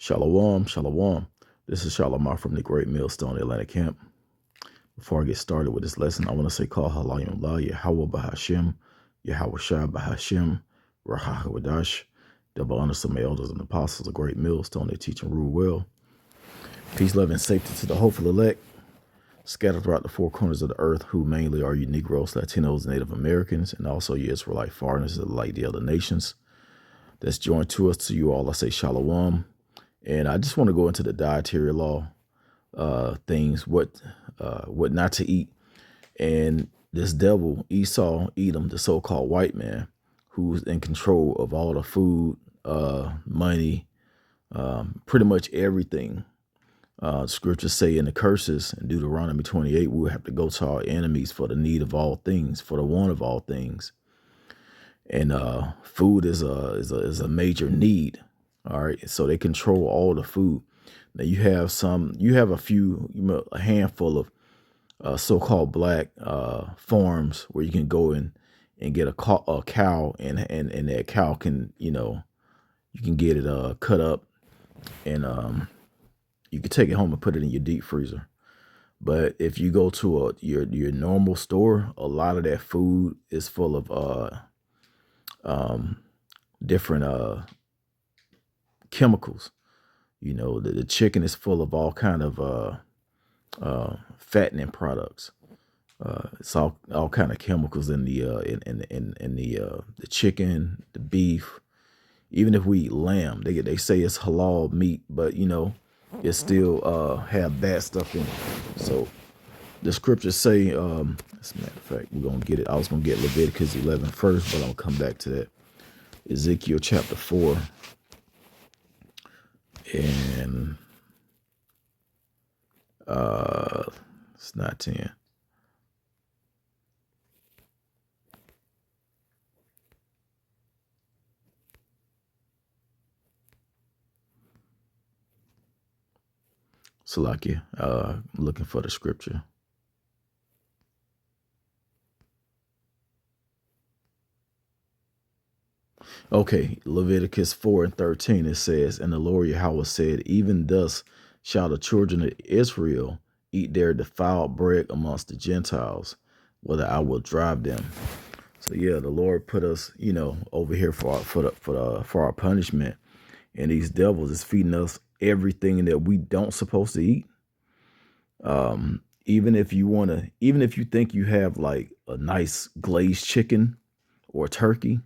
Shalom, shalom. This is Shalom from the Great Millstone Atlanta Camp. Before I get started with this lesson, I want to say call Halayim La, Yahweh Bahashim, Yahweh Shai Bahashim, Rahah Wadash. Double honor to my elders and apostles of Great Millstone. They teach and rule well. Peace, love, and safety to the hopeful elect scattered throughout the four corners of the earth, who mainly are you Negroes, Latinos, Native Americans, and also you Israelite foreigners like the other nations that's joined to us. To you all, I say Shalom. And I just want to go into the dietary law things, what not to eat. And this devil, Esau, Edom, the so-called white man, who's in control of all the food, money, pretty much everything. Scriptures say in the curses in Deuteronomy 28, we will have to go to our enemies for the need of all things, for the want of all things. And food is a major need. All right, so they control all the food. Now you have a handful of so-called black farms where you can go in and get a cow, and that cow can, you can get it cut up, and you can take it home and put it in your deep freezer. But if you go to your normal store, a lot of that food is full of different chemicals. The chicken is full of all kind of fattening products. It's all kind of chemicals in the chicken, the beef. Even if we eat lamb, they say it's halal meat, but it still have bad stuff in it. So the scriptures say, as a matter of fact, we're gonna get it. I was gonna get Leviticus 11 first, but I'm gonna come back to that. Ezekiel chapter 4. And it's not 10. Salakia, looking for the scripture. Okay, Leviticus 4:13, it says, and the Lord Yahweh said, even thus shall the children of Israel eat their defiled bread amongst the Gentiles, whether I will drive them. So yeah, the Lord put us, over here for our punishment, and these devils is feeding us everything that we don't supposed to eat. Even if you think you have like a nice glazed chicken or turkey,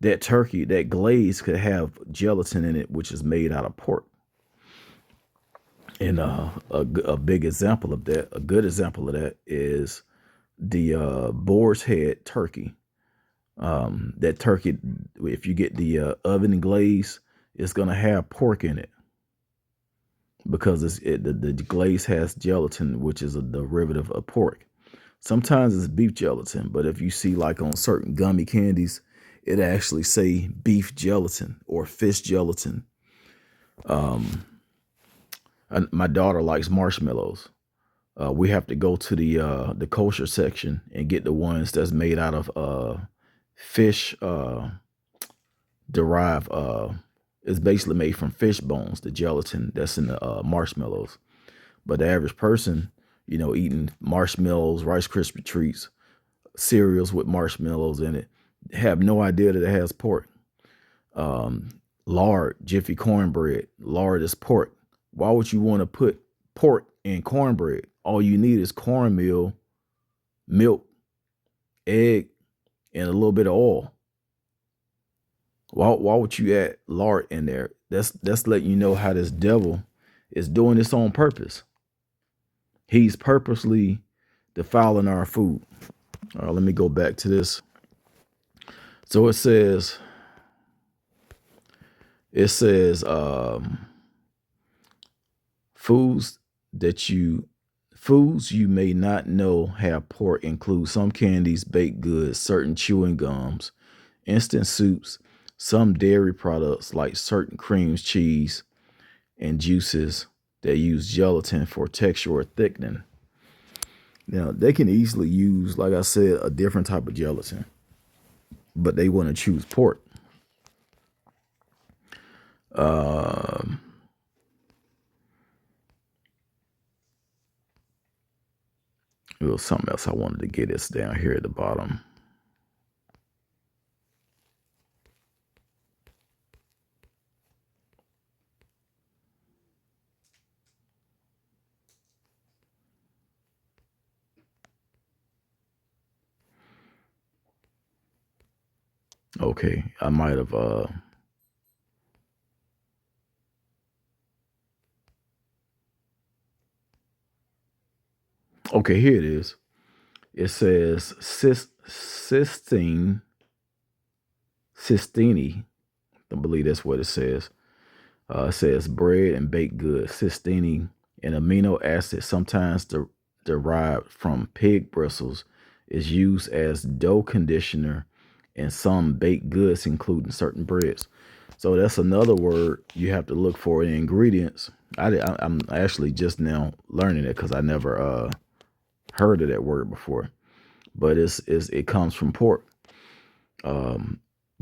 that glaze could have gelatin in it, which is made out of pork. And a big example of that, a good example of that is the boar's head turkey. That turkey, if you get the oven glaze, it's going to have pork in it because the glaze has gelatin, which is a derivative of pork. Sometimes it's beef gelatin, but if you see like on certain gummy candies, it actually say beef gelatin or fish gelatin. My daughter likes marshmallows. We have to go to the kosher section and get the ones that's made out of fish derived. It's basically made from fish bones, the gelatin that's in the marshmallows. But the average person, eating marshmallows, Rice Krispie treats, cereals with marshmallows in it, have no idea that it has pork. Lard, Jiffy cornbread, lard is pork. Why would you want to put pork in cornbread? All you need is cornmeal, milk, egg, and a little bit of oil. Why would you add lard in there? That's letting you know how this devil is doing this on purpose. He's purposely defiling our food. All right, let me go back to this. So it says foods you may not know have pork include some candies, baked goods, certain chewing gums, instant soups, some dairy products like certain creams, cheese, and juices that use gelatin for texture or thickening. Now, they can easily use, like I said, a different type of gelatin, but they want to choose pork. was something else I wanted to get. It's down here at the bottom. Okay, I might have okay, here it is. It says cystine. I believe that's what it says. It says bread and baked goods, cystine, an amino acid sometimes derived from pig bristles, is used as dough conditioner in some baked goods, including certain breads. So that's another word you have to look for in ingredients. I'm actually just now learning it because I never heard of that word before. But it comes from pork.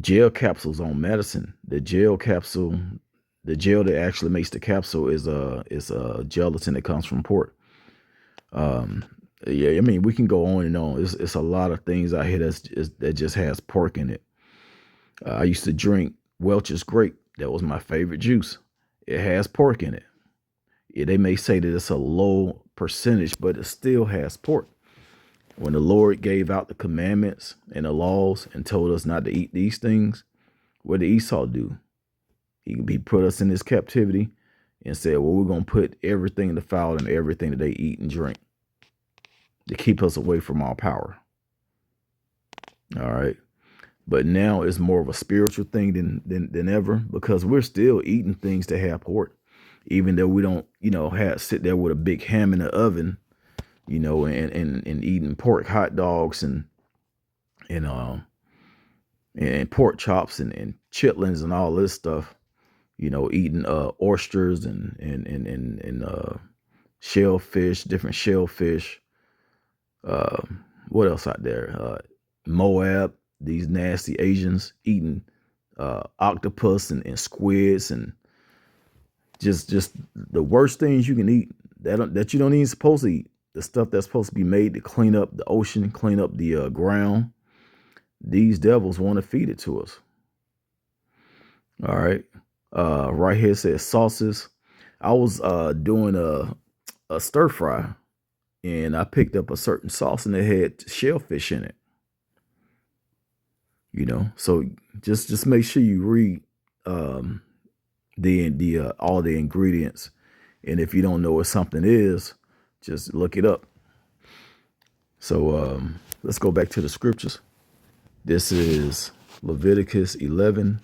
Gel capsules on medicine. The gel that actually makes the capsule is a gelatin that comes from pork. Yeah, I mean we can go on and on. It's a lot of things out here that just has pork in it. I used to drink Welch's Grape. That was my favorite juice. It has pork in it. Yeah, they may say that it's a low percentage, but it still has pork. When the Lord gave out the commandments and the laws and told us not to eat these things, what did Esau do? He put us in this captivity and said, well, we're going to put everything to foul and everything that they eat and drink to keep us away from our power. All right. But now it's more of a spiritual thing than ever, because we're still eating things that have pork, even though we don't, sit there with a big ham in the oven, and eating pork hot dogs and pork chops and chitlins and all this stuff, eating oysters and shellfish, different shellfish. What else out there? Moab, these nasty Asians eating octopus and squids and just the worst things you can eat that you don't even supposed to eat. The stuff that's supposed to be made to clean up the ocean, clean up the ground. These devils want to feed it to us. All right. Right here it says sauces. I was doing a stir fry and I picked up a certain sauce and it had shellfish in it. So just make sure you read the all the ingredients, and if you don't know what something is, just look it up. So let's go back to the scriptures. This is Leviticus 11,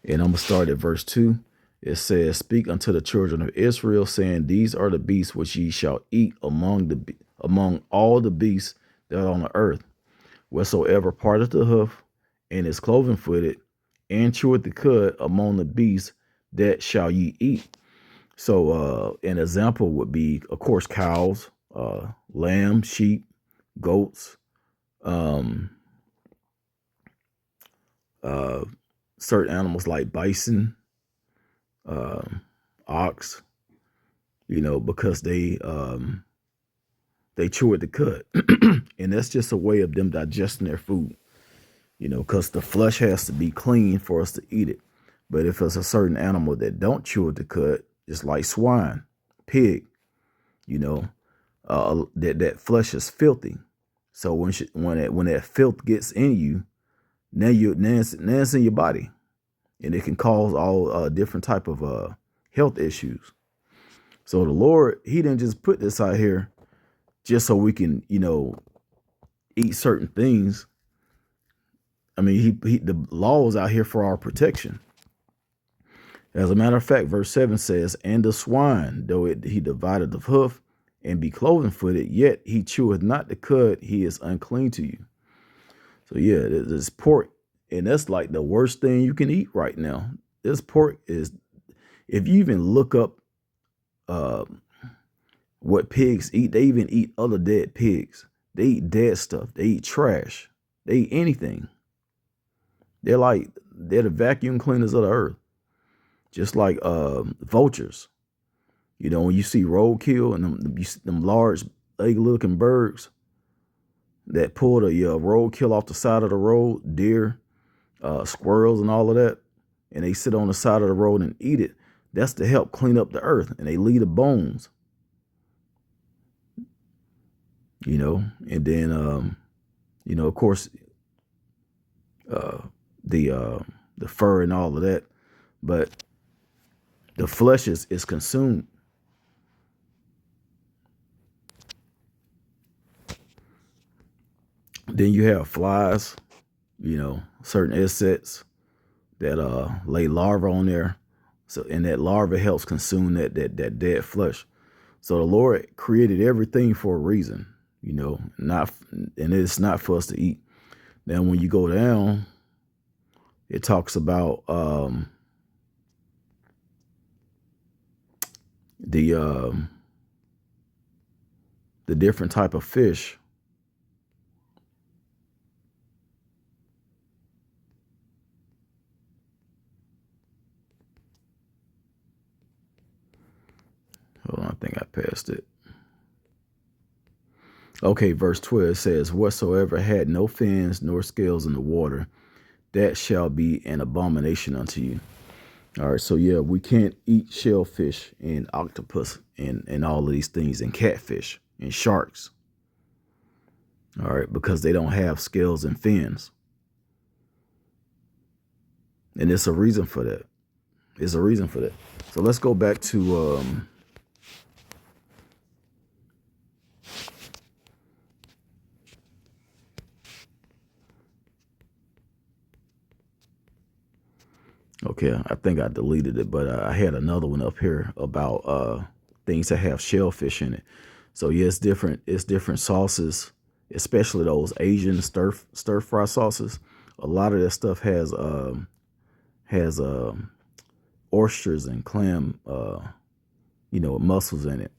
and I'm gonna start at verse 2. It says, "Speak unto the children of Israel, saying, These are the beasts which ye shall eat among all the beasts that are on the earth. Whatsoever parteth the hoof, and is cloven footed, and cheweth the cud among the beasts, that shall ye eat." So an example would be, of course, cows, lamb, sheep, goats, certain animals like bison, ox, because they chew at the cud. And that's just a way of them digesting their food, because the flesh has to be clean for us to eat it. But if it's a certain animal that don't chew at the cud, just like swine, pig, that flesh is filthy. So when that filth gets in you, now it's in your body, and it can cause all different type of health issues. So the Lord, He didn't just put this out here just so we can, eat certain things. I mean, the law is out here for our protection. As a matter of fact, verse 7 says, "And the swine, though he divided the hoof and be cloven footed, yet he cheweth not the cud, he is unclean to you." So yeah, this pork, and that's like the worst thing you can eat right now. This pork is, if you even look up what pigs eat, they even eat other dead pigs. They eat dead stuff. They eat trash. They eat anything. They're the vacuum cleaners of the earth. Just like vultures. You know, when you see roadkill and them large egg-looking birds that pull the roadkill off the side of the road, deer, squirrels, and all of that, and they sit on the side of the road and eat it. That's to help clean up the earth, and they leave the bones. You know, and then you know, of course, the fur and all of that, but the flesh is consumed. Then you have flies, you know, certain insects that lay larvae on there. So, and that larva helps consume that dead flesh. So the Lord created everything for a reason, you know, and it's not for us to eat. Now, when you go down, it talks about the different type of fish. Hold on, I think I passed it. Okay, verse 12 says, whatsoever had no fins nor scales in the water, that shall be an abomination unto you. All right, so yeah, we can't eat shellfish and octopus and all of these things, and catfish and sharks. All right, because they don't have scales and fins. And it's a reason for that. It's a reason for that. So let's go back to okay, I think I deleted it, but I had another one up here about things that have shellfish in it. So yeah, it's different. It's different sauces, especially those Asian stir fry sauces. A lot of that stuff has oysters and clam, you know, mussels in it.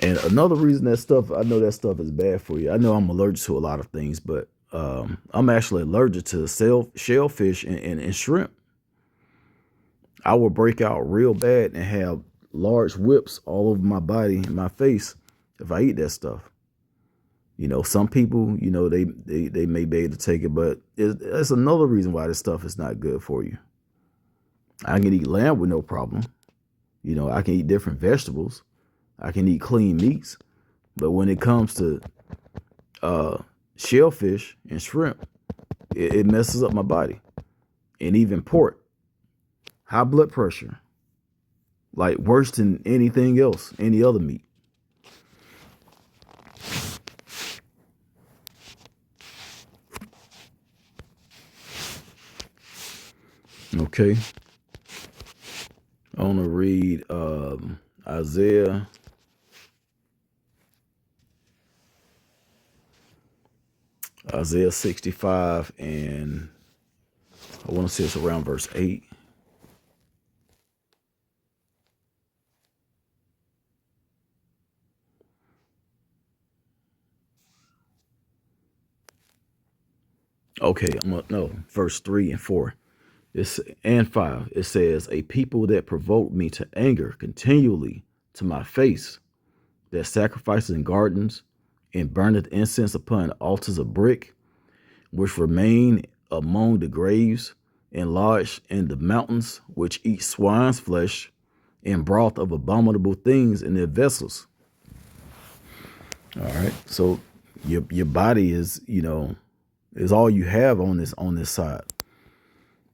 And another reason that stuff, I know that stuff is bad for you. I know I'm allergic to a lot of things, but I'm actually allergic to shellfish and shrimp. I will break out real bad and have large whips all over my body and my face if I eat that stuff. You know, some people, you know, they may be able to take it, but it's another reason why this stuff is not good for you. I can eat lamb with no problem. You know, I can eat different vegetables. I can eat clean meats. But when it comes to shellfish and shrimp, it messes up my body. And even pork. High blood pressure. Like worse than anything else, any other meat. Okay. I want to read Isaiah 65, and I want to say it's around verse 8. Okay, verse 3 and 4. And 5. It says, a people that provoke me to anger continually to my face, that sacrifices in gardens and burneth incense upon altars of brick, which remain among the graves and lodge in the mountains, which eat swine's flesh and broth of abominable things in their vessels. All right. So your body is, you know, is all you have on this side.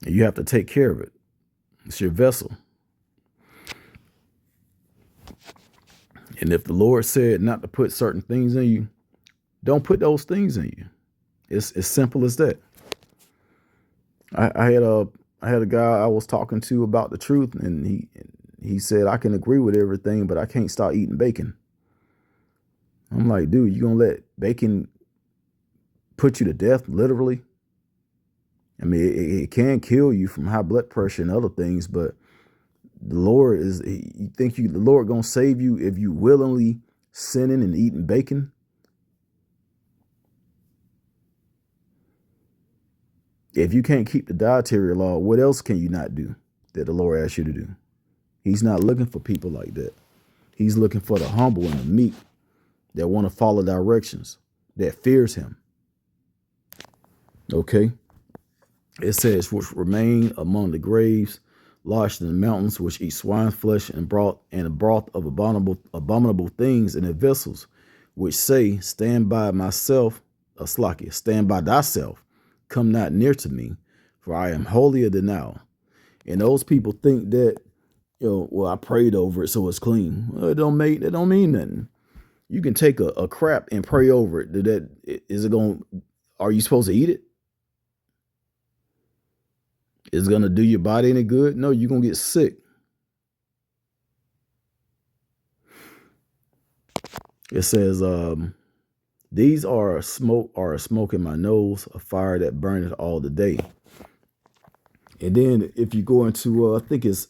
And you have to take care of it. It's your vessel. And if the Lord said not to put certain things in you, don't put those things in you. It's as simple as that. I had a guy I was talking to about the truth, and he said, I can agree with everything, but I can't stop eating bacon. I'm like, dude, you gonna let bacon put you to death, literally? I mean, it can kill you from high blood pressure and other things, but the Lord the Lord gonna save you if you willingly sinning and eating bacon? If you can't keep the dietary law, what else can you not do that the Lord asks you to do? He's not looking for people like that. He's looking for the humble and the meek that want to follow directions, that fears him. Okay? It says, which remain among the graves, lodged in the mountains, which eat swine's flesh and broth of abominable things in their vessels, which say, stand by myself, stand by thyself, come not near to me, for I am holier than thou. And those people think that, well, I prayed over it, so it's clean. Well, it don't mean nothing. You can take a crap and pray over it. Are you supposed to eat it? Is it going to do your body any good? No, you're going to get sick. It says, these are a smoke in my nose, a fire that burneth all the day. And then if you go into, I think it's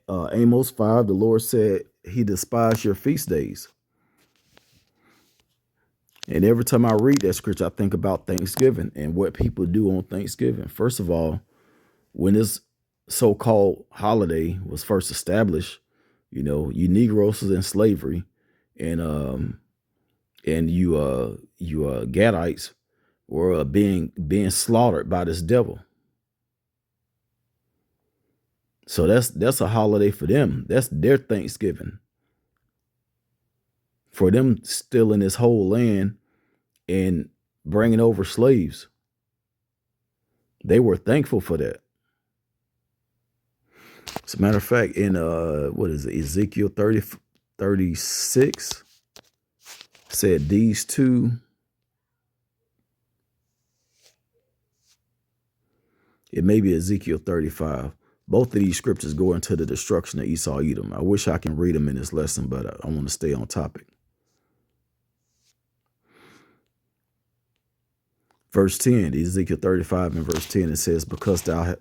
Amos 5, the Lord said he despised your feast days. And every time I read that scripture, I think about Thanksgiving and what people do on Thanksgiving. First of all, when this so-called holiday was first established, you Negroes was in slavery, and you Gadites were being slaughtered by this devil. So that's a holiday for them. That's their Thanksgiving. For them stealing this whole land and bringing over slaves. They were thankful for that. As a matter of fact, in Ezekiel 36 said these two. It may be Ezekiel 35. Both of these scriptures go into the destruction of Esau, Edom. I wish I can read them in this lesson, but I want to stay on topic. Verse 10, Ezekiel 35 and verse 10, it says, because thou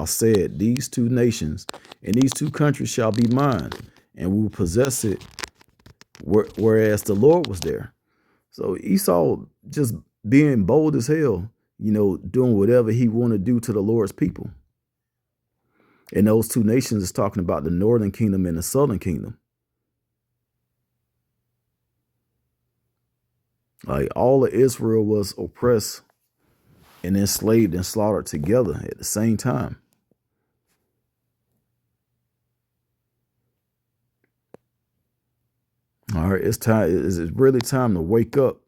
said, these two nations and these two countries shall be mine, and we will possess it, whereas the Lord was there. So Esau just being bold as hell, doing whatever he want to do to the Lord's people. And those two nations is talking about the northern kingdom and the southern kingdom. Like all of Israel was oppressed and enslaved and slaughtered together at the same time. All right, it's really time to wake up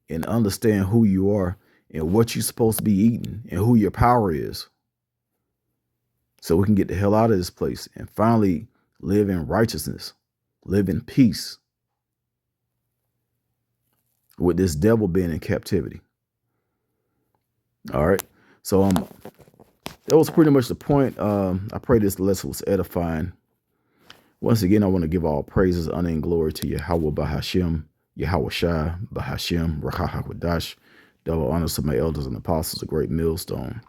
and understand who you are and what you're supposed to be eating and who your power is. So we can get the hell out of this place and finally live in righteousness, live in peace with this devil being in captivity. All right. So that was pretty much the point. I pray this lesson was edifying. Once again, I want to give all praises, honor, and glory to Yahweh Bahashem, Yahweh Shai, Bahashem, Rahahawadash. Double honors to my elders and apostles, a great millstone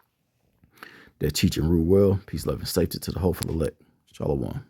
that teach and rule well. Peace, love, and safety to the whole for the elect. Shalom.